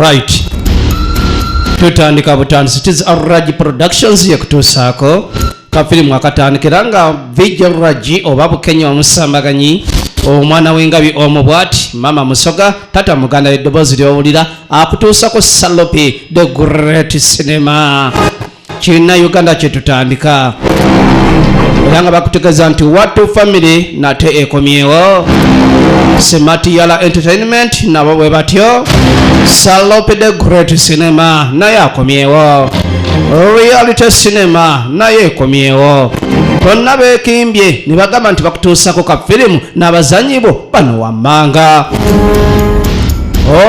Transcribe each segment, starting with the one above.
Alright. Tutandika butandisi. It is Raji Productions yakutusaako. Kafilimu akatandikira nga Vijay Raji oba Bukenya omusambaganyi. Omwana w'engabi omubwati Mama Musoga tata muganda eddoboozi ly'owulira akutuusako Salopi the Great Cinema. Kina Uganda kye tutandika. Era nga bakutegeeza nti Watu Family nate ekomyewo. Semati Yala Entertainment nabo bwe batyo. Salopi the Great Cinema naye akomyewo. Reality Cinema naye ekomyewo. Bonna beekimbye ne bagamba nti bakutuusako ka firimu n'abazannyi bo bano wammanga.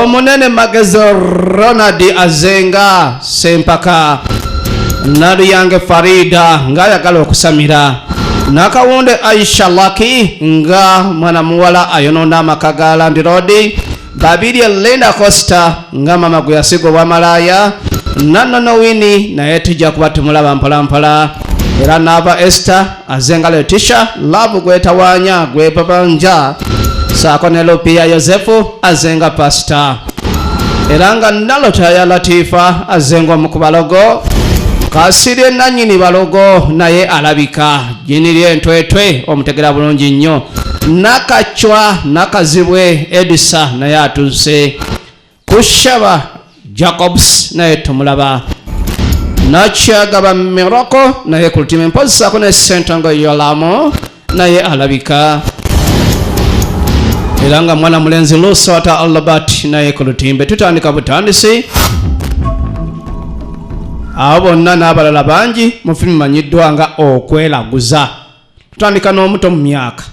Omunene Magezi Ronald Azenga Sempaka. Naluyange Farida ng'ayagala okusamira. Nakawunde Aisha Lucky nga mwana muwala ayonoona amaka ga Land Road. Babiri Linda Costa nga mama gwe yasigwa obwamalaya. Nanono Winnie naye tujja kuba tumulaba mpolampola. Era Nava Esther Azenga Letitia Love gwetawanya gwepabanja saako ne Lupia Yosefu Azenga Pastor. Era nga Nalota ya Latifa Azenga omukubalogo. Kasirye nanyini balogo naye alabika jinirye entwetwe omutegera bulungi nnyo. Nakachwa nakazibwe Edisa naye atuse. Kushaba Jacobs naye tumulaba. Nachagaba Miroko naye kulutime mpozi saako ne Sentongo Yolamo naye alabika. Era nga mwana mulenzi Lusota Albert naye kulutimbe. Tutandika butandisi. Abo bonna n'abalala bangi mu firimu manyiddwa nga Okwelaguza. Tutandika n'omuto mu myaka.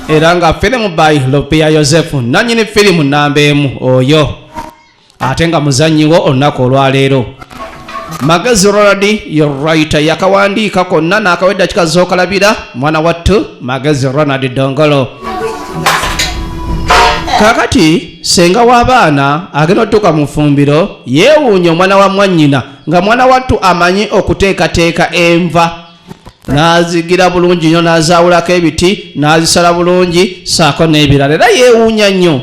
Era nga firimu by Lupia Yosefu nanyini firimu namba emu oyo. Ate nga muzannyiwo olunaku olwaleero. Magezi Ronald ye writer yakawandiika konna n'akawedda kikazookalabira mwana wattu Magezi Ronald Dongolo. Kakati senga w'abaana agenda otuuka mu ffumbiro yeewuunya omwana wa mwannyina nga mwana wattu amanyi okuteekateeka enva. N'azigira bulungi nnyo n'azaawulako ebiti n'azisala bulungi saako n'ebirala. Era yeewuunya nnyo.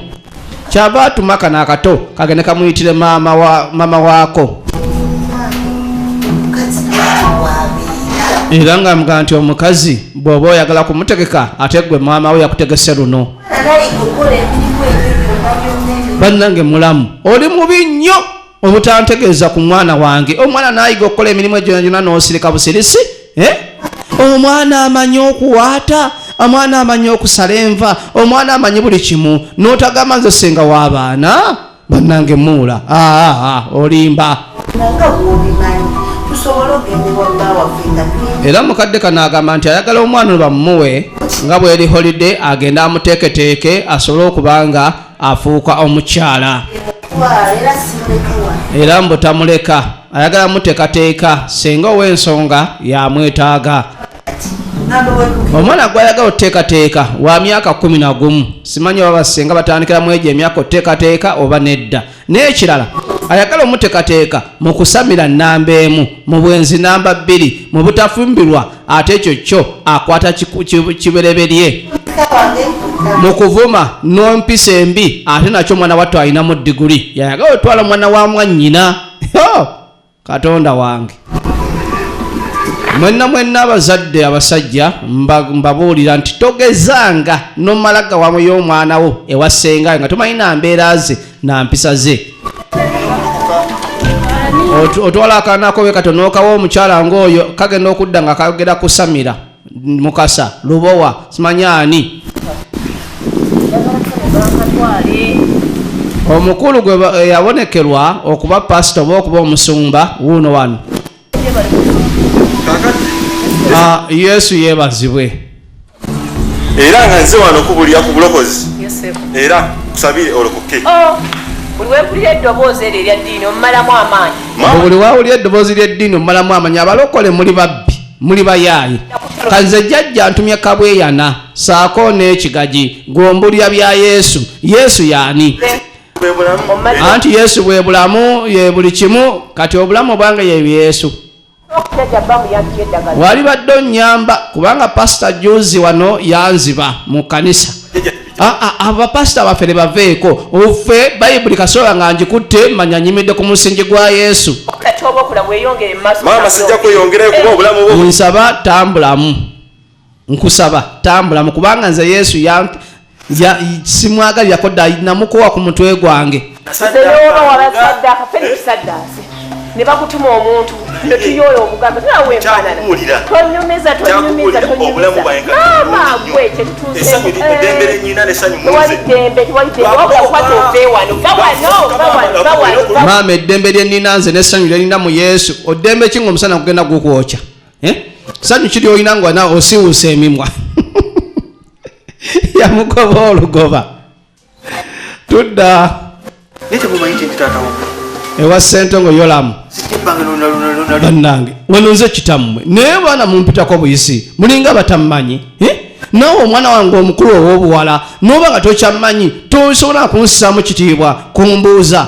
Kyava atuma kana akato kagende kamuyitire mama waako. Era nga mugamba nti omukazi bw'oba oyagala kumutegeka ate gwe maama we yakutegese luno. Bannange mulamu oli mubi nnyo obutantegeeza ku mwana wange. Omwana n'ayiga okukola emirimu egyo yonna n'osirika busirisi. Omwana amanyi okuwaata. Omwana amanyi okusala enva. Omwana amanyi buli kimu. N'otagamba nze senga w'abaana. Bannange muula. Olimba. Era mukadde kano agamba nti ayagala omwana we bamuwe nga bw'eri holiday agenda amuteeketeeke asobole okuba nga afuuka omukyala. Era mbu tamuleka ayagala muteekateeka senga ow'ensonga yamwetaaga. Omwana gw'ayagala oteekateeka wa myaka 11. Simanyi oba basenga batandikira mu egyo emyaka oteekateeka oba nedda. N'ekirala ayagala omuteekateeka mu kusamira namba emu, mu bwenzi namba 2, mu butafumbirwa ate ekyo kyo akwata kibereberye. Mu kuvuma n'empisa embi ate nakyo mwana wattu alinamu diguli. Yayagala otwala mwana wa mwannyina. Katonda wange. Mwenna abazadde abasajja mbabuulira nti togezanga n'omalaga wamu y'omwana wo ewasenga nga tomanyi na mbeera ze na mpisa ze. Otwala akaana ko bwe katono okawa omukyala ng'oyo kagenda okudda nga kagenda kusamira Mukasa Lubowa simanyi ani. Omukulu gwe yabonekerwa okuba pastor oba okuba omusumba wuuno wano. Yesu yeebazibwe. Era nga nze wano kubulira ku bulokozi. Era kusabire olokoke. Buli wewulira eddoboozi eryo eryaddiini omumalamu amaanyi. Buli wawulira eddoboozi ly'eddiini omumalamu amaanyi. Abalokole muli babbi muli bayaayi. Kanze jjajja ntumye kabweyana saako n'ekigagi gombulya bya Yesu. Yesu yaani? Anti Yesu bwe bulamu ye buli kimu. Kati obulamu bwange ye Yesu. Wali badde onnyamba kubanga pastor juzi wano yanziba mu kanisa. abapasita baffe ne baveeko offe bayibuli kasola nga njikutte manya nyimidde ku musingi gwa Yesu. Maama sijja kweyongerayo kuba obulamu bwo. Nsaba tambulamu. Nkusaba tambulamu kubanga nze Yesu simwagalirako dda namukowa ku mutwe gwange. ne bakutuma omuntu ne tuyoyo obugambo nawe mfanana tonyumiza mama gwe kyetutuze dembere nyina ne sanyu munze wali dembe wakwata ofewano bawano mama eddembe lye nina nze ne sanyu lye nina mu Yesu oddembe kingo omusana kugenda gukwokya sanyu kiri olina nga na osiwuusa emimwa yamugoba olugoba tudda ewa Ssentongo Yolamu bannange wano nze kitammwe naye baana mumpitako buyisi mulinga batammanyi nawe omwana wange omukulu ow'obuwala n'oba nga tokyammanyi tosobola kunsisaamu kitiibwa kumbuuza.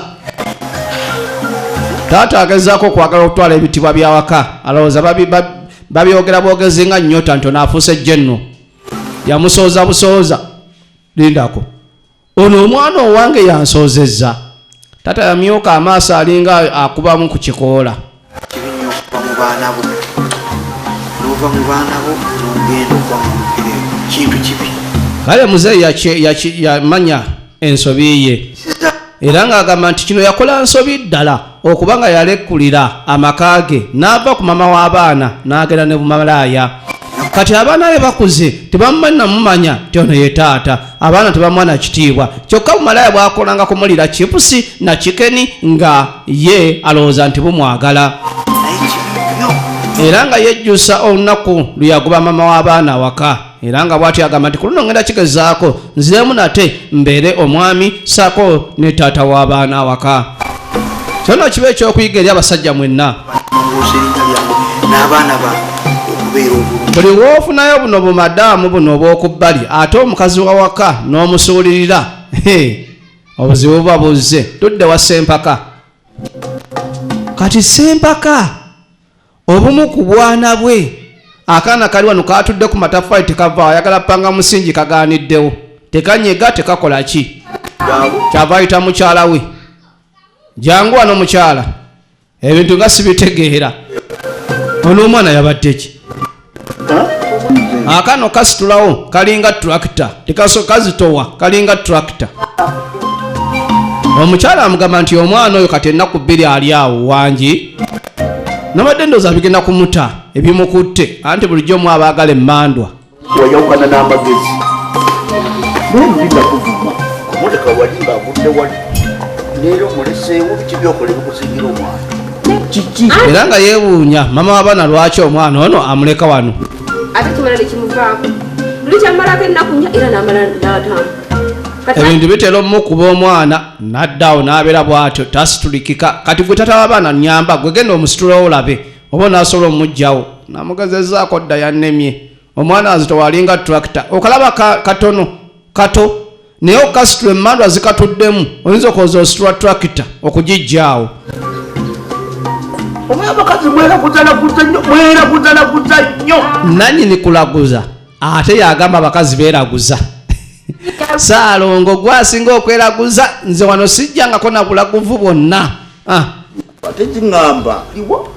Taata agezaako okwagala okutwala ebitibwa byawaka alowooza babyogera bwogezi nga nnyota ntono afuuse jenno yamusooza busooza lindako ono omwana owange yansoozezza. Tata yamyoka amaaso alinga akubamu ku kikoola. Kale muzeeyi yamanya ensobi ye era ng'agamba nti kino yakola nsobi ddala okuba nga yalekulira amaka ge n'ava ku mama w'abaana n'agenda ne bumalaaya. Kati abaana be bakuze tebamumanyi namumanya nti ono ye taata abaana tebamwana kitiibwa kyokka bumalaaya bwakolanga kumulira chipusi na chikeni nga ye alowooza nti bumwagala era nga yejjusa olunaku luyaguba mama w'abaana waka era nga bw'atyo agamba nti ku luno ngenda kigezaako nziremu nate mbeere omwami saako ne taata w'abaana waka. Kyonna kiba ekyokuyiga eri abasajja mwenna buli woofunayo buno bumadaamu buno obw'okubbali ate omukazi wa waka n'omusuulirira obuzibu buba buzze. Tudde wa Ssempaka. Kati Ssempaka obumu ku bwana bwe akaana kali wano kaatudde ku mataffaali tekavaawo ayagala panga musingi kagaaniddewo tekanyega tekakola ki kyava ayita mukyala we jangu wano mukyala ebintu nga sibitegeera ono omwana yabadde ki akano kasitulawo kalinga tractor kazitowa kalinga tractor. Omukyala amugamba nti omwana oyo kati ennaku bbiri ali awo wangi nabadde ndooza bigenda kumuta ebimukutte anti bulijjo mu abaagala emmandwa wayawukana n'amagezi nolulida kuvuma omuleka wali ng'agudde wali leero muleseewo biki byokola ebikusingira omwana kiki era nga yeewuunya mama w'abaana lwaki omwana ono amuleka wano ate kimala nekimuvaako luli kyamalako ennaku nnya era n'amala n'atamu ebintu bitera omukuba omwana n'addawo n'abeera bw'atyo tasitulikika. Kati gwe tata w'abaana nyamba gwe genda omusitulawo olabe oba onaasobola omugjawo namugezezaako dda yannemye omwana azito walinga tractor okalaba katono kato naye okasitula emmandwa zikatuddemu oyinza okoza ositula tractor okugijjaawo. oba abakazi mweraguzalaguza nnyo nannyini kulaguza ate yagamba abakazi beeraguza Saalongo gwasinga okweraguza nze wano sijjangako na bulaguvu bwonna. Ate kiŋŋamba iwo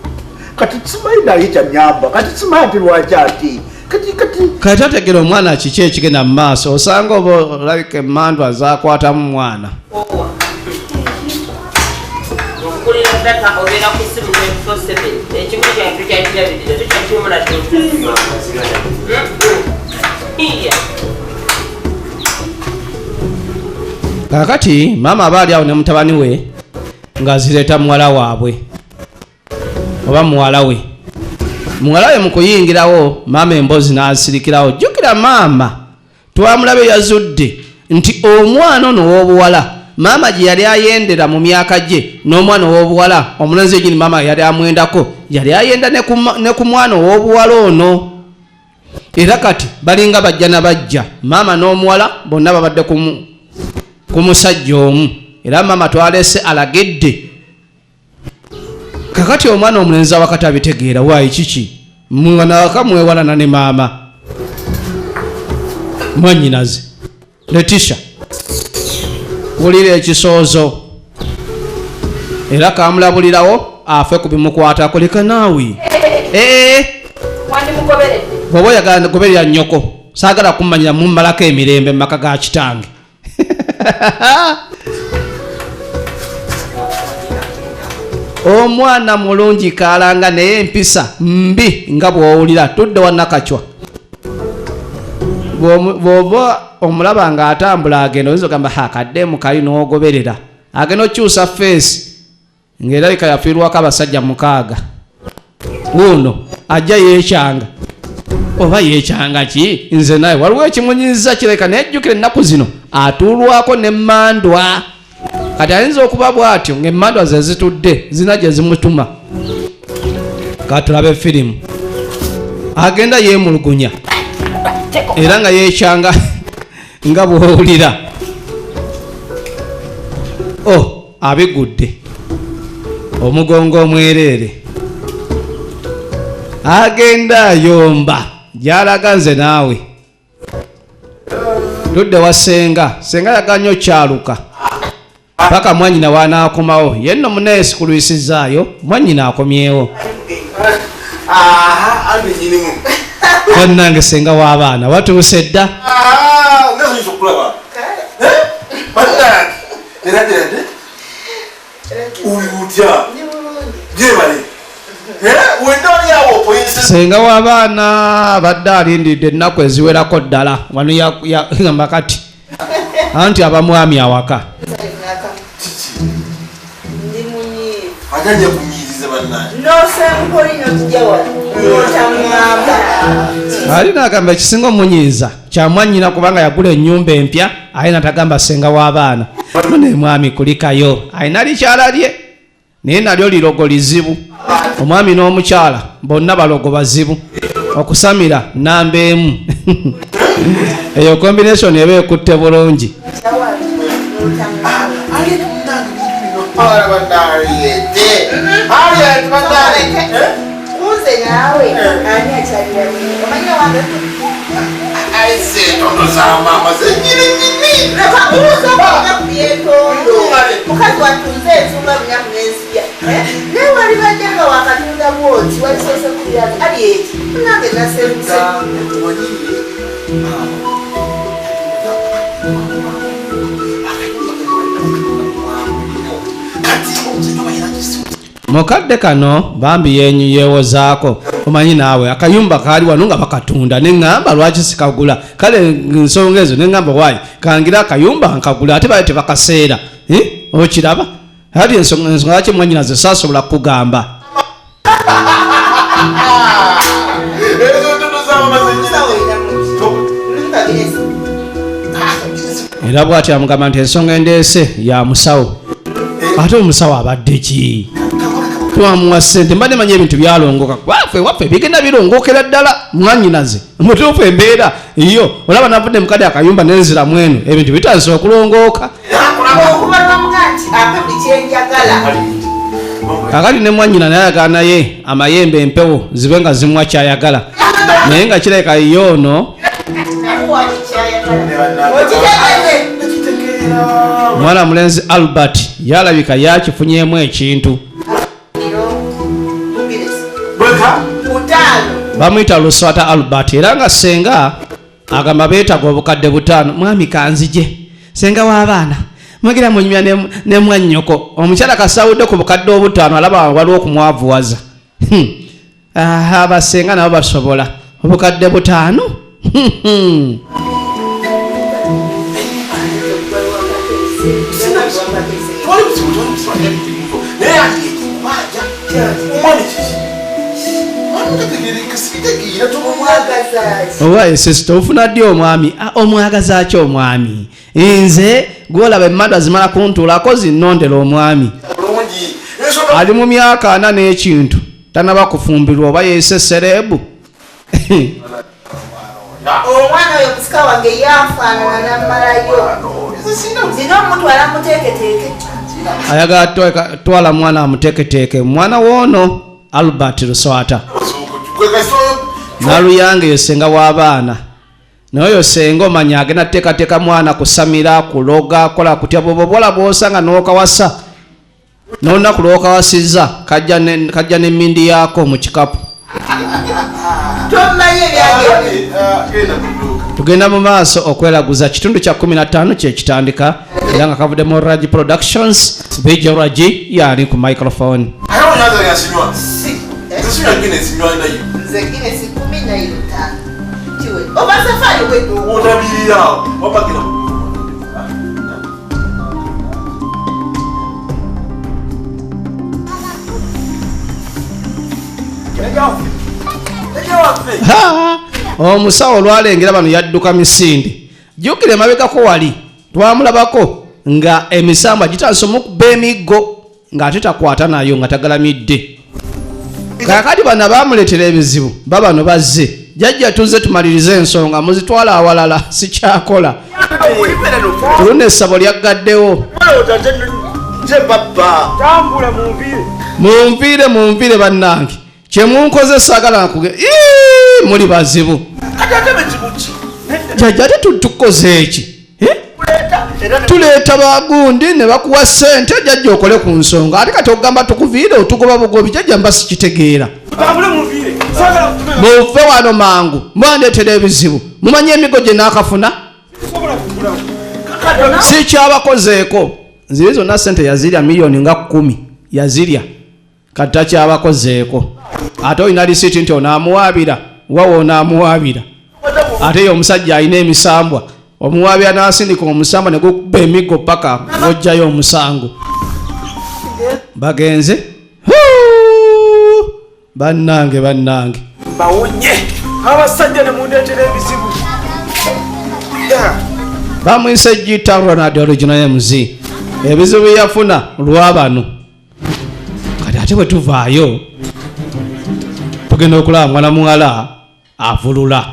kati simanyi naye kyanyamba kati simanyi ati lwaki ati kati ategera omwana kiki ekigenda mu maaso osanga oba olabika emmandwa zakwatamu mwana. Kakati mama abaali awo ne mutabani we ng'azireeta muwala waabwe oba muwala we. Muwala we mu kuyingirawo mama emboozi n'asirikirawo. Jjukira maama twamulabe yazudde nti omwana ono ow'obuwala maama gye yali ayendera mu myaka gye n'omwana ow'obuwala omulenzi egini maama yali amwendako yali ayenda ne ku mwana ow'obuwala ono. Era kati balinga bajja na bajja maama n'omuwala bonna babadde ku musajja omu era maama twalese alagedde. Kakati omwana omulenzi awakati abitegeera waayi kiki mwana waka mwewalana ne maama mwannyinaze Letisha wulira ekisoozo era kamulabulirawo afe ku bimukwatako leka naawe bw'oba oyagala goberera nnyoko saagala kummanyira mummalako emirembe mu maka ga kitange omwana mulungi kalanga naye empisa mbi nga bw'owulira tudde wannakacwa bw'oba omulaba nga atambula agenda oyinza ogamba akaddemu kali n'ogoberera agenda okyusa feesi ng'erabika yafiirwako abasajja 6 wuno ajja yeekyanga oba yeekyanga ki nze naye waliwo ekimunyiza kireka nejjukira ennaku zino atuulwako n'emmandwa kati ayinza okuba bw'atyo ng'emmandwa ze zitudde zina gye zimutuma katulabe firimu agenda yeemulugunya era nga yeekyanga nga bw'owulira abigudde omugongo omwereere agenda ayomba gy'alaga nze naawe tudde wa senga yaga nnyo kyaluka paka mwanyina wanaakomawo yenno muneesi kulwisizaayo mwanyina akomyewo wannange senga w'abaana watuuse dda senga w'abaana abadde alindidde ennaku eziwerako ddala wano yagamba kati anti abamwami awaka alina agamba ekisinga omunyiiza kyamwanyina kubanga yagula ennyumba empya ayina tagamba senga w'abaana ne mwami kulikayo ayina likyala lye naye nalyo lirogo lizibu omwami n'omukyala bonna balogo bazibu okusamira namba emu eyo combination eba ekutte bulungi mukadde kano bambi yeewozaako omanyi naawe akayumba kaali wano nga bakatunda neŋŋamba lwaki sikagula kale ensonga ezo neŋŋamba waayi kangira akayumba nkagula ate baali tebakaseera okiraba ati ensonga lwaki mwanyina ze saasobola kukugamba era bw'ati amugamba nti ensonga endeese ya musawo ate omusawo abadde ki twamuwa ssente mbadde manya ebintu byalongoka waffe bigenda birongokera ddala mwanyinaze mutuufu embeera iyo olaba navudde mukadde akayumba nenzira mweno ebintu bitandise okulongooka kakati ne mwanyina naye ayagala naye amayembe empewo zibe nga zimuwa kyayagala naye nga kireka yoono omwana mulenzi Albert yalabika yakifunyemu ekintu bamuyita Luswata Albert era nga senga agamba beetaga obukadde 5 mwami kanzije senga w'abaana mwagira munyumya ne mwannyoko omukyala kasawudde ku bukadde 5 alaba waliwo okumwavuwaza abasenga nabo basobola obukadde 5 owaye sister ofuna ddi omwami omwagaza ki omwami nze gwolaba emmandwa zimala kuntuulako zinnondera omwami ali mu myaka 4 n'ekintu tanaba kufumbirwa oba yeese serebu omwana oyo kusika wange yafaanana nammalayo zino omutwala muteeketeeke ayagala twala mwana amuteeketeeke mwana woono Albert Luswata naluyange yo senga w'abaana noyo senga omanya agenda teekateeka mwana kusamira kuloga kola kutya bobobola bwosanga n'okawasa n'olunaku lw'okawasizza kajja n'emmindi yaako mu kikapu. Tugenda mu maaso okweraguza. Kitundu kya 15 kyekitandika era nga kavuddemu Raji Productions. Bijja Raji yali ku microphone. Omusawo olwalengera bano yadduka misinde. Jjukira emabegako wali twamulabako nga emisambwa gitandise omukuba emiggo ng'ate takwata nayo nga tagalamidde. Kaakati bano baamuleetera ebizibu babano bazze. Jjajja tuzze tumalirize ensonga muzitwala awalala sikyakola. Oluna essabo lyaggaddewo. Munviire bannange. Kyemunkoze saagala nkuge muli bazibu. Jjajja ate tukoze eki? Tuleeta bagundi ne bakuwa ssente jjajja okole ku nsonga ate kati ogamba tukuviire otugoba bugobi jjajja mba sikitegeera. Muve wano mangu mwandeetera ebizibu mumanye emigo gye naakafuna si kyabakozeeko. Nziri zonna ssente yazirya miliyoni nga 10 yazirya kati takyabakozeeko. Ate olina lisiiti nti onaamuwaabira wawe onaamuwaabira ate ye omusajja alina emisambwa omuwaabira n'asindika omusambwa ne gukuba emiggo paka ng'ojjayo omusango. Bagenze bannange bawonye abasajja ne mundeetera ebizibu. Bamwise Gita Ronald original MC. Ebizibu yafuna lwabano kati ate bwe tuvaayo tugenda okulaba mwana muwala avulula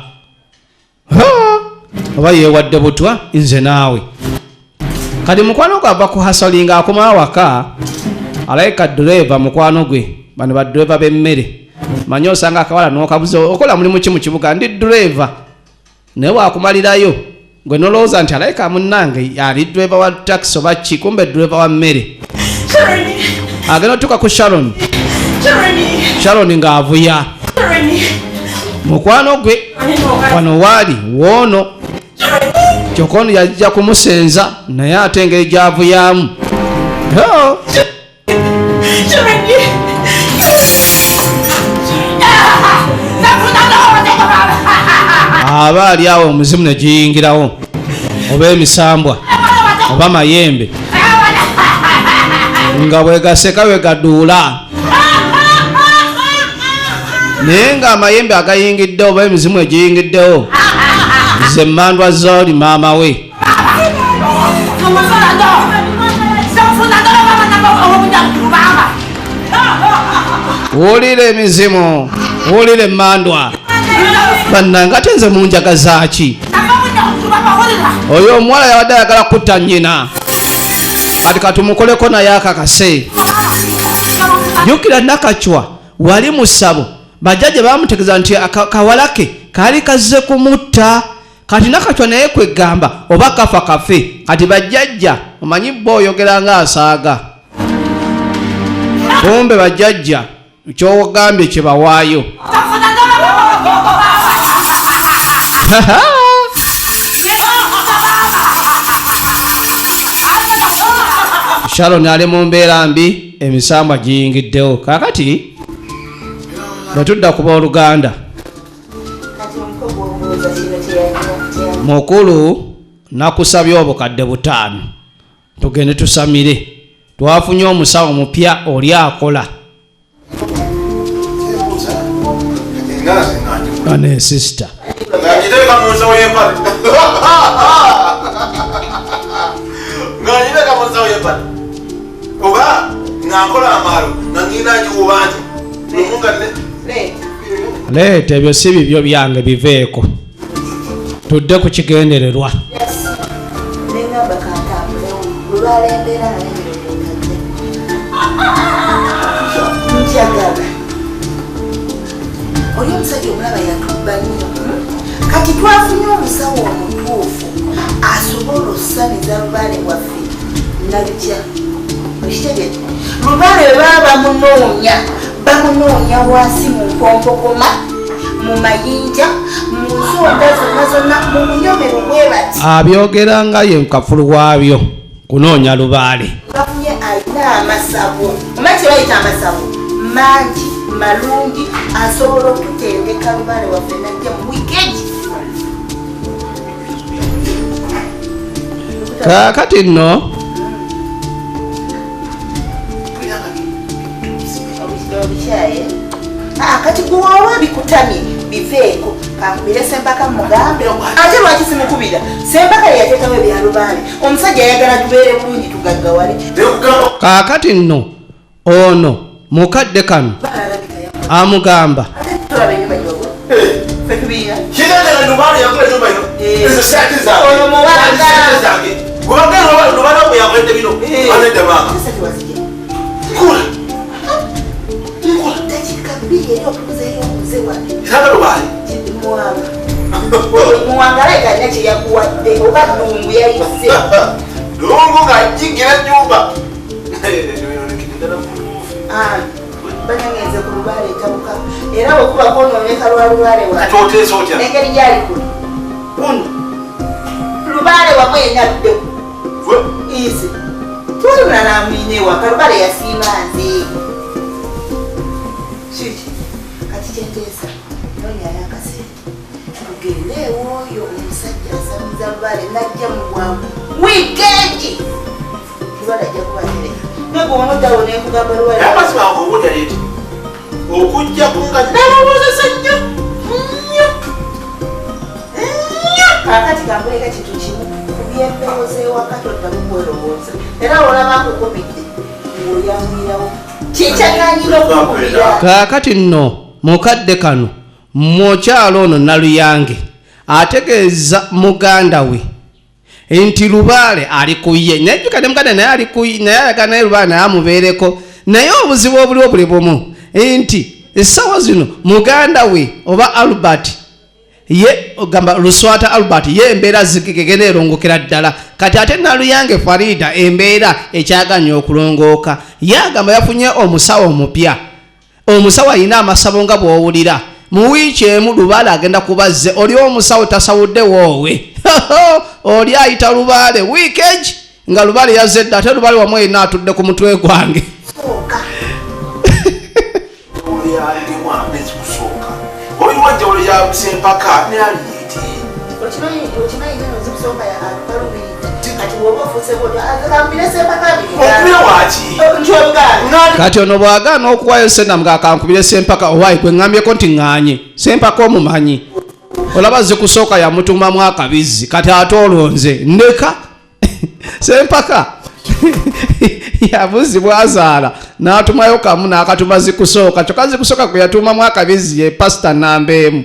oba yeewadde butwa nze naawe. Kati mukwano gwe ava ku hasolinga akomawo waka alayika dureva mukwano gwe bano badureva b'emmere manyi osanga akawala n'okabuza okola mulimu ki mu kibuga ndi dureva naye waakumalirayo gwe nolowooza nti alayika munnange ali dureva wa taxi oba ki kumbe dureva wa mmere. Agenda otuuka ku Sharon ng'avuya mukwano gwe wano waali woono kyokka ono yajja kumusenza naye ate engeri gy'avuyaamu aba ali awo omuzimu ne giyingirawo oba emisambwa oba mayembe nga bwegaseka wegaduula naye nga amayembe agayingiddewo oba emizimu egiyingiddewo ze mmandwa zooli maama we. Wulira emizimu wulira emmandwa bannange ate nze munjagaza ki? Oyo omuwala yawadde ayagala kutta nnyina kati katumukoleko naye akakase. Jjukira Nakacwa wali mu ssabo bajjajja baamutegeeza nti akawala ke kaali kazze kumutta kati Nakacwa naye kwegamba oba kafa kafe kati bajjajja omanyi bo oyogera nga asaaga kumbe bajjajja kyogambye kye bawaayo. Sharon ali mu mbeera mbi emisambwa giyingiddewo kaakati bwe tudda kuba Oluganda mukulu nakusabye obukadde 5 tugende tusamire twafunye omusawo mupya oli akola ane sister oba nankola amalo nanginaji kubantu lumunga leeta ebyo si bibyo byange biveeko tudde ku kigendererwa. Oli omusajja omulaba yatubba nnyo kati twafunye omusawo omutuufu asobola okusaniza lubaale waffe nalutya okitegete lubaale bwe baba bamunoonya wansi mu mpompokoma mu mayinja mu nsonga zonna mu bunyomero bwe bati abyogera nga ye mukafulu waabyo kunoonya lubaale bafunye alina amasabo omaki bayita amasabo mangi malungi asobola okutendeka lubaale waffe najja mu wikendi kakati nno obikyaye kati guwawa bikutamye biveeko kankubire Sempaka mugambe ate lwaki simukubira Sempaka yateekawo ebyalubaale omusajja ayagala tubeere bulungi tugaggawale kakati nno ono mukadde kano amugamba muwangalaiganya kyeyakuwadde oba ddungu yayise lungu ngajingira nyumba banyangenze ku lubaale etabuka era bwekubako onoonyeka lwa lubaale engeri gyali kuno lubaale wamwe enadde isi tulina namwinewa kalubaale yasiima nze kiki kati kyenteesa nonyayo akasente tugende ewooyo omusajja asamiza lubaale najja mu bwangu wikendi lubaale ajja kubatere negwonodawo nekugamba lubaale amasimango obudaleti okujja kunga nalowozesa nnyo kakati kambulega kintu kimu kubyempewo zewaka toddamu kwerowooza era olabakukubidde ng'olyamwirawo kyekyaganyira okukubira kakati nno mukadde kano mukyalo ono Naluyange ategeeza muganda we nti lubaale ali kuye najjukadde muganda naye ali kuye naye ayaga naye lubaale naye amubeereko naye obuzibu obuliwo buli bumu nti essaawa zino muganda we oba Albert ye ogamba Luswata Albert ye embeera zigegenda erongokera ddala kati ate Naluyange Farida embeera ekyaganya okulongooka ye agamba yafunye omusawo omupya omusawo alina amasabo nga bw'owulira mu wiiki emu lubaale agenda kubazze oli omusawo tasawudde woowe oli ayita lubaale wiikeji nga lubaale yazedde ate lubaale wamu yenna atudde ku mutwe gwange oliwajja olya Sempaka ne aliyeti okubira waki kati ono bw'agaana okuwayo Senam ng'akankubire Sempaka owaayi kwe ŋŋambyeko nti ŋŋaanye Sempaka omumanyi olaba zikusooka yamutumamu akabizzi kati ate olonze ndeka Sempaka yabuzibwa azaala n'atumayo kamu n'akatuma zikusooka kyokka zikusooka kwe yatumamu akabizzi ye pasita namba emu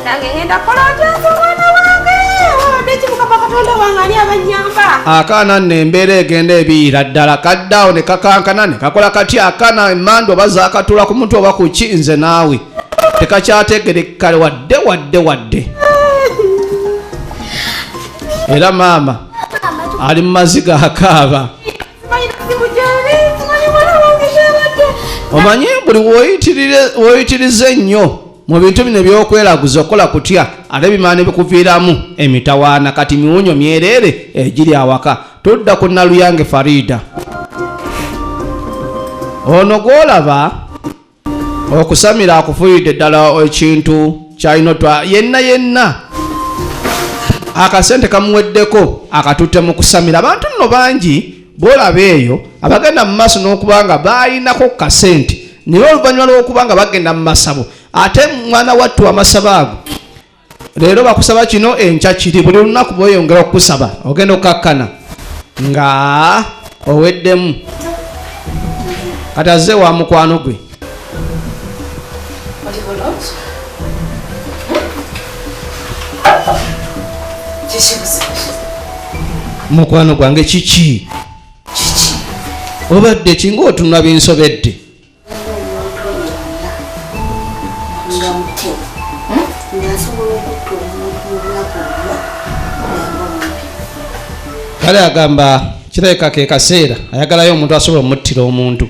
nange ngenda kola njanza omwana wange nekimukama katonda wange ani abanyamba akaana nno embeera egenda ebiira ddala kaddaawo ne kakankana ne kakola kati akaana emmandi oba zaakatula ku mutwe oba ku ki nze naawe tekakyategerekale wadde era maama ali mu maziga akaaba omanyi buli woyitiriza ennyo mu bintu bino ebyokweraguza okola kutya ate bimaana bikuviiramu emitawaana kati miwunyo myereere egiri awaka tudda ku Naluyange Farida ono gwolaba okusamira akufuuyidde ddala ekintu kyalina yenna akasente kamuweddeko akatutte mu kusamira abantu nno bangi bolaba eyo abagenda mu maaso n'okuba nga baalinako kasente naye oluvannyuma lw'okuba nga bagenda mu masabo ate mwana wattu amasabo ago leero bakusaba kino enkya kiri buli lunaku bweyongera okukusaba ogenda okukakkana nga oweddemu kati azze wa mukwano gwe mukwano gwange kiki obadde kinga otunula binsobedde kale agamba kirabika ke kaseera ayagalayo omuntu asobola omuttira omuntu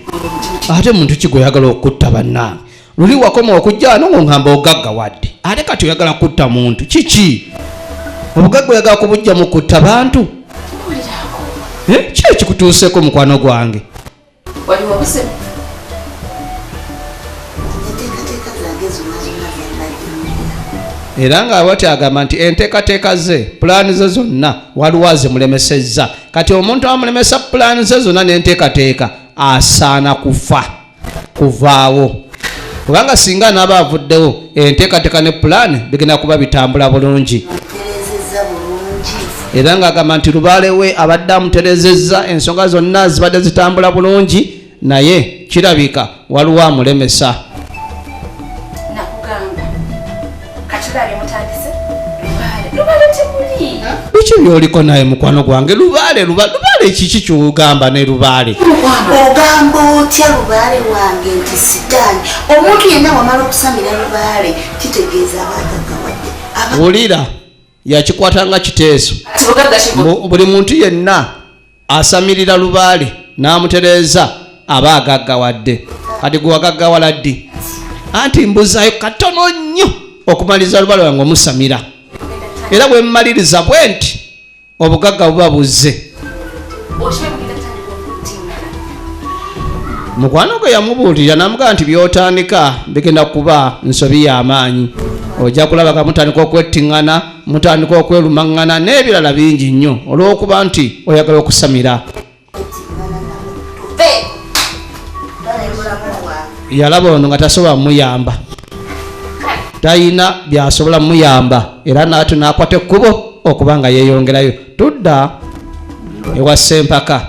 ate muntu ki gweyagala okutta bannange luli wakoma okujja wano ng'oŋŋamba ogaggawadde ate kati oyagala kutta muntu kiki obugagga oyagala kubujja mu kutta bantu ki ekikutuuseeko mukwano gwange era nga bwati agamba nti enteekateeka ze pulaani ze zonna waliwo azimulemesezza kati omuntu amulemesa pulaani ze zonna n'enteekateeka asaana kufa kuvaawo kubanga singa naaba avuddewo enteekateeka ne pulaani bigenda kuba bitambula bulungi era ng'agamba nti lubaale we abadde amuterezezza ensonga zonna zibadde zitambula bulungi naye kirabika waliwo amulemesa biki byoliko naye mukwano gwange lubaale kiki kyogamba ne lubaale ogamba otya lubaale wange nti sitaani omuntu yenna wamala okusamira lubaale kitegeeza abagaggawadde wulira yakikwatanga kiteeso buli muntu yenna asamirira lubaale n'amutereeza aba agaggawadde kati gwe wagaggawala ddi anti mbuzayo katono nnyo okumaliriza lubaale wange omusamira era bwe mmaliriza bwe nti obugagga buba buzze mukwano gwe yamubuulirira namugaa nti byotandika bigenda kuba nsobi y'amaanyi ojja kulabaka mutandika okwettiŋŋana mutandika okwerumaŋŋana n'ebirala bingi nnyo olw'okuba nti oyagala okusamira yalaba ono nga tasobola muyamba tayina byasobola muyamba era naatu n'akwata ekkubo okuba nga yeeyongerayo tudda ewa Sempaka.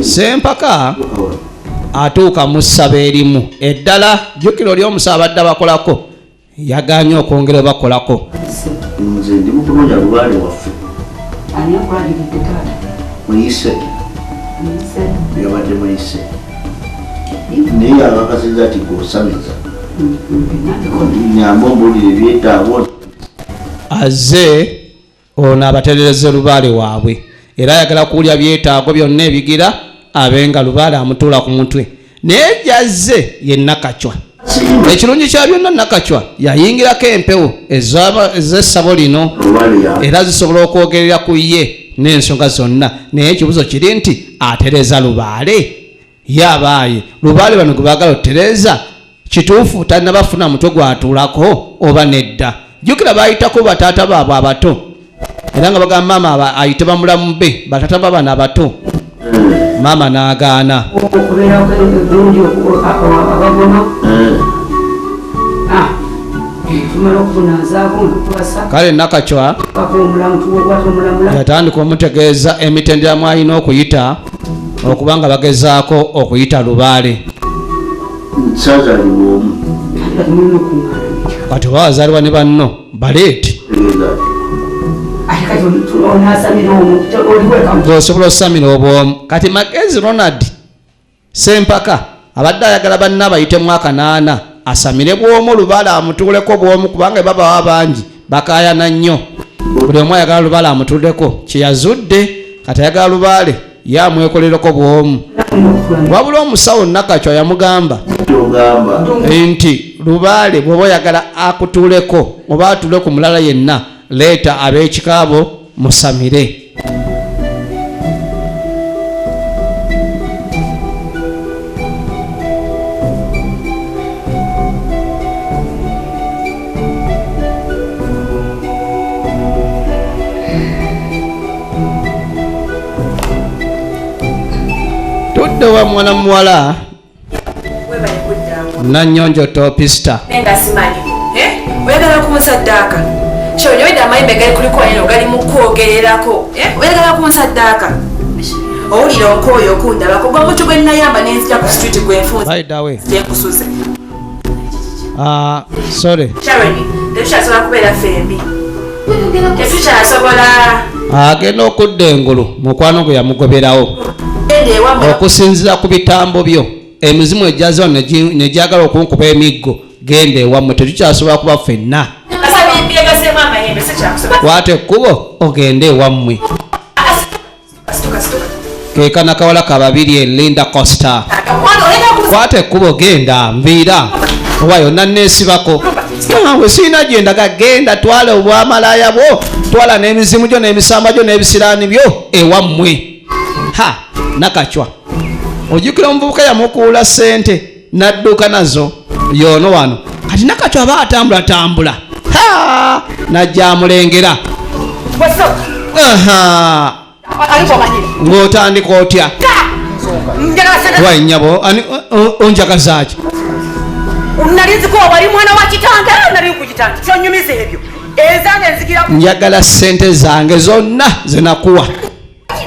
Sempaka atuuka mu ssaba erimu eddala jjukira oli omusaba badde bakolako yagaanye okwongera bakolako nze ndi mukunoonya lubaale waffe muyise yabadde muyise naye akakasiza ati gosamiza nyamba ombulire ebyetaago azze ono abaterereze lubaale waabwe era ayagala kuwulya byetaago byonna ebigira abenga lubaale amutuula ku mutwe naye jazze ye Nakacwa. Ekirungi kya byonna Nakacwa yayingirako empewo ez'essabo lino era zisobola okwogerera ku ye n'ensonga zonna naye ekibuzo kiri nti atereza lubaale yabaaye lubaale bano gwe baagala otereza kituufu talina bafuna mutwe gwatuulako oba nedda jjukira baayitako bataata baabwe abato era nga bagamba maama ayite bamulamu be bataata baabano abato maama n'agaana kale Nakacwa yatandika omutegeeza emitendera mwalina okuyita okubanga bagezaako okuyita lubaale kati oba wazaalibwa ne banno baleeti osobola osamira obwomu kati Magezi Ronald Sempaka abadde ayagala banna abayitemu akanaana asamire bwomu lubaale amutuuleko bwomu kubanga babawa bangi bakaayana nnyo buli omu ayagala lubaale amutuuleko kyeyazudde kati ayagala lubaale yamwekolereko bwomu wabula omusawo Nakacwa yamugamba nti lubaale bw'oba oyagala akutuuleko oba atuule ku mulala yenna leeta ab'ekikaabo musamire tudde wa mwana muwala Nanyonjo Topista nenga simanyi oyagala kunsaddaaka kyonyowedde amayembe gali kuliko eno gali mu kwogererako oyagala kunsaddaaka owulira onkooyo okundabako gwa mucu gwe nnayamba nenzija ku street gwenfunzenkusuze sorry Sharon tetukyasobola kubeera fembi tetukyasobola agenda okudda engulu mukwano gwe yamugoberawo okusinziira ku bitambo byo emizimu ejjazo ne gyagala okunkuba emiggo genda ewammwe tetukyasobola kuba ffenna kwata ekkubo ogende ewammwe kekana kawala kababiri Linda Costa kwata ekkubo genda nviira oba yonna neesibako we siina gyendaga genda twala obwamalaya bwo twala n'emizimu gyo n'emisamba gyo n'ebisiraani byo ewammwe nakacwa ojjukira omuvubuka yamukuula ssente n'adduka nazo yoono wano kati nakacwa aba atambulatambula najja amulengera ng'otandika otya wainyabo onjagazaaki nalinziko wali mwana wa kitanda nali ku kitanda kyonyumiza ebyo ezange nzikira njagala ssente zange zonna zenakuwa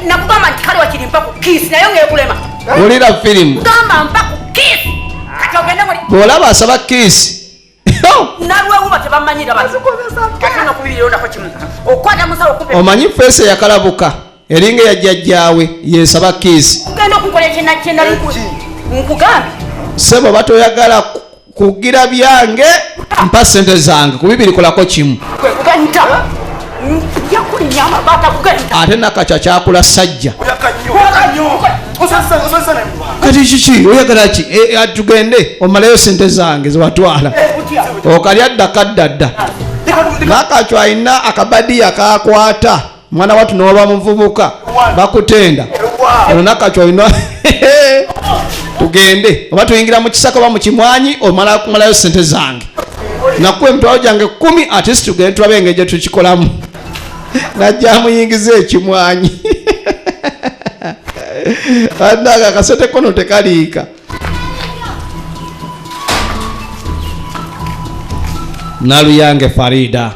nakugamba nti kale wakiri mpa ku kiisi naye ngeekulema wulira firimu gamba mpa ku kiisi kati ogende muli bw'olaba asaba kiisi nalwewuba tebamanyira bakati nokubirirondako kimu okwata musawo okupe omanyi feesi eyakalabuka eringa yajjajjaawe yesaba kiisi ogenda okukola kyenali nkugambye sebo batoyagala kugira byange mpa ssente zange ku bibiri kolako kimu ate nakacwa kyakula sajja kati kiki oyagala ki tugende omaleyo ssente zange zewatwala okalya ddakaddadda nakacwa alina akabadiya kakwata mwana watu noba muvubuka bakutenda ono nakacwa alina tugende oba tuyingira mu kisaka oba mu kimwanyi omala kumalayo ssente zange nakuwa emitwalo gyange 10 ate situgende tulabe engeri gye tukikolamu najja amuyingiza ekimwanyi andaga akasente kono tekaliika Naluyange Farida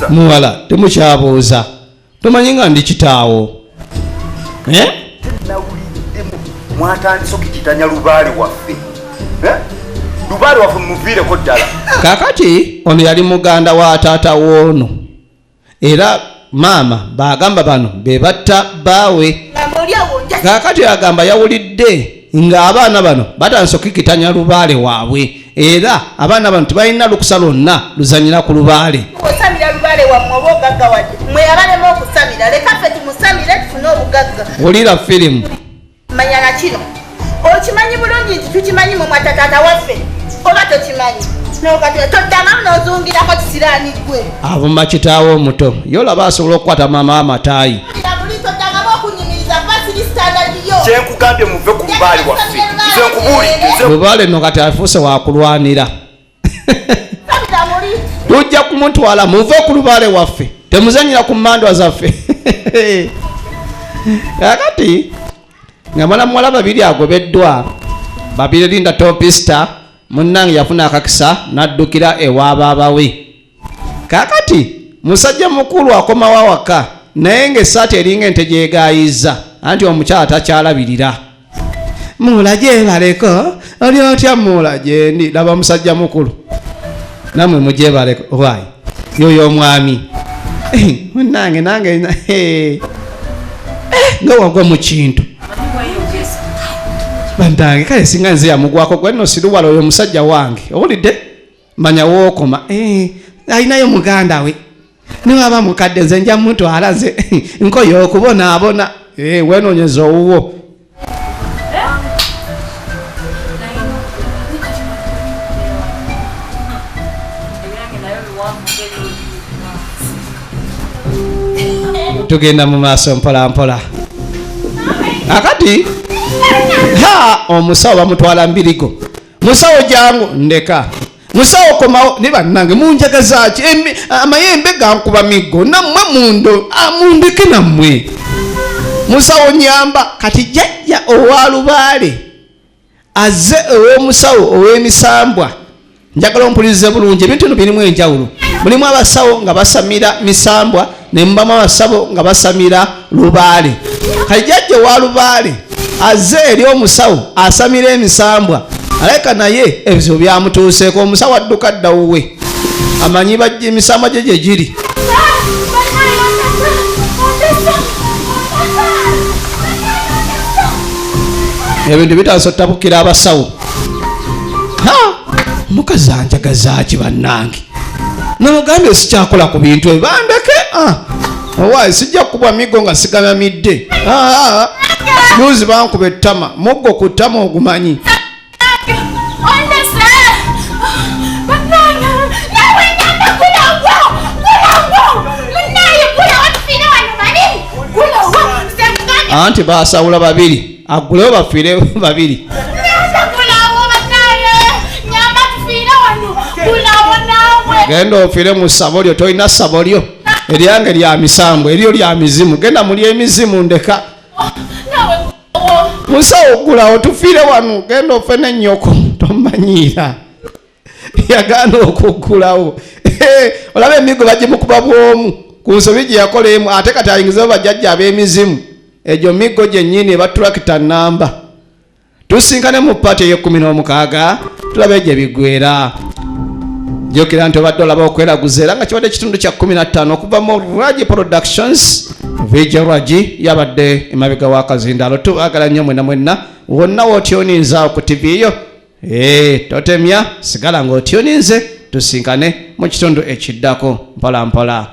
muwala temukyabuuza tomanyi nga ndi kitaawo mwatandise okukitanya lubaale waffe lubaale waffe muviireko ddala kakati ono yali muganda wa taata woono era maama bagamba bano be batta baawe kakati agamba yawulidde ng'abaana bano batandise okukitanya lubaale waabwe era abaana bano tebalina lukusa lwonna luzanyira ku lubaale osamira lubaale wammwe oba ogagga wadde mwe abalema okusamira leka ffe tumusamire tufune obugagga wulira firimu manya na kino okimanyi bulungi nti tukimanyi mu mwatataata waffe oba tokimanyi toddangamu n'ozungirako kisiraani gwe abo makitaawo omuto yolaba asobola okukwata maama amataayi buli toddangamu okunyumiriza fasiri sitandadiyo kyenkugambye muve ku lubaale waffe nze nkubuulidde lubaale nno kati afuuse wakulwanira tujja kumutwala muve ku lubaale waffe temuzanyira ku mmandwa zaffe kakati nga mwana muwala babiri agobeddwa babiri Linda Topista munnange yafuna akakisa n'addukira ewaabaabawe kakati musajja mukulu akomawo awaka naye ng'essaati eringa ente gyegaayizza anti omukyala takyalabirira muula gyebaleko oli otya muula gyendi laba musajja mukulu namwe mugyebaleko waayi yoyo omwami munnange nange nga wagwa mu kintu bantange kale singa nze yamugwako gwe nno siruwala oyo musajja wange owulidde manya wookoma alinayo muganda we niwaba mukadde nze nja mutwala nze nkoyo okubonaabona wenoonyeza owuwo tugenda mu maaso mpola mpola akati omusawo bamutwala mbirigo musawo jangu ndeka musawo komawo ne bannange munjagazaaki amayembe gankuba miggo nammwe mundo mundeke nammwe musawo nyamba kati jajja owa lubaale azze ow'omusawo ow'emisambwa njagala ompulirize bulungi ebintu bino birimu enjawulo mulimu abasawo nga basamira misambwa ne mubamu abasawo nga basamira lubaale kati jajja owa lubaale azze eri omusawo asamira emisambwa aleka naye ebyo byamutuuseeko omusawo adduka ddawuwe amanyi bajja emisambwa gye gye giri ebintu bitaasa otabukira abasawo mukazi anjagazaaki bannange namugambye sikyakola ku bintu ebyo bandeke owaayi sijja kubwa migo nga sigamamidde juzi bankuba ettama muggo ku ttama ogumanyi anti basawula babiri agulewo bafiire babiri genda ofiire mu ssabo lyo tolina ssabo lyo eryange lya misambo eryo lya mizimu genda muli emizimu ndeka musawo gulawo tufiire wano genda ofe n'ennyoko tomanyiira yagana okugulawo olaba emigo bagimukuba bwomu ku nsobi gye yakolemu ate kati ayingizewo bajjajja ab'emizimu egyo migo gyennyini ebatulakita namba tusinkane mu paati ey'e16 tulabe gye bigwera jokera nti obadde olaba okweraguza era nga kibadde kitundu kya 15 okuva mu Raji Productions Vijay Raji yabadde emabega w'akazindalo tubagala nnyo mwenna wonna w'otyoninza ku TV yo totemya sigala ng'otyoninze tusinkane mu kitundu ekiddako mpola mpola.